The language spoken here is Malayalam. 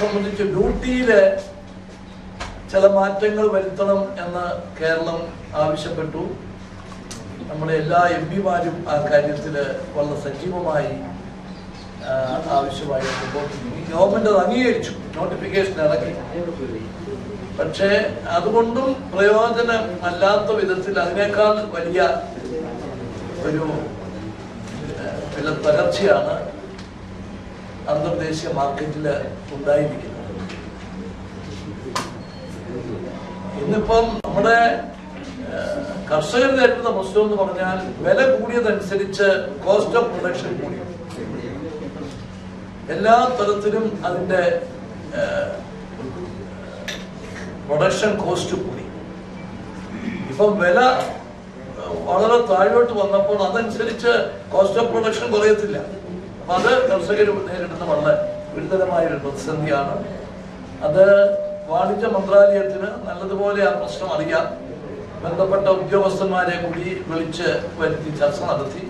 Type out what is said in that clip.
സംബന്ധിച്ച് ഡ്യൂട്ടിയില് ചില മാറ്റങ്ങൾ വരുത്തണം എന്ന് കേരളം ആവശ്യപ്പെട്ടു. നമ്മുടെ എല്ലാ MP-മാരും ആ കാര്യത്തിൽ വളരെ സജീവമായി ആവശ്യമായി ഗവൺമെന്റ് അത് അംഗീകരിച്ചു, നോട്ടിഫിക്കേഷൻ ഇറക്കി. പക്ഷേ അതുകൊണ്ടും പ്രയോജനമല്ലാത്ത വിധത്തിൽ അതിനേക്കാൾ വലിയ ഒരു തകർച്ചയാണ് അന്തർദേശീയ മാർക്കറ്റിൽ ഉണ്ടായിരിക്കുന്നത്. ഇന്നിപ്പം നമ്മുടെ കർഷകർ നേരിടുന്ന പ്രശ്നം എന്ന് പറഞ്ഞാൽ വില കൂടിയതനുസരിച്ച് കോസ്റ്റ് ഓഫ് പ്രൊഡക്ഷൻ കൂടി. എല്ലാ തരത്തിലും അതിന്റെ പ്രൊഡക്ഷൻ കോസ്റ്റ് കൂടി. ഇപ്പം വില വളരെ താഴോട്ട് വന്നപ്പോൾ അതനുസരിച്ച് കോസ്റ്റ് ഓഫ് പ്രൊഡക്ഷൻ കുറയത്തില്ല. അപ്പൊ അത് കർഷകർ നേരിടുന്ന വളരെ ഗുരുതരമായ ഒരു പ്രതിസന്ധിയാണ്. അത് വാണിജ്യ മന്ത്രാലയത്തിന് നല്ലതുപോലെ ആ പ്രശ്നം അറിയാം. ബന്ധപ്പെട്ട ഉദ്യോഗസ്ഥന്മാരെ കൂടി വിളിച്ച് വരുത്തി ചർച്ച നടത്തി.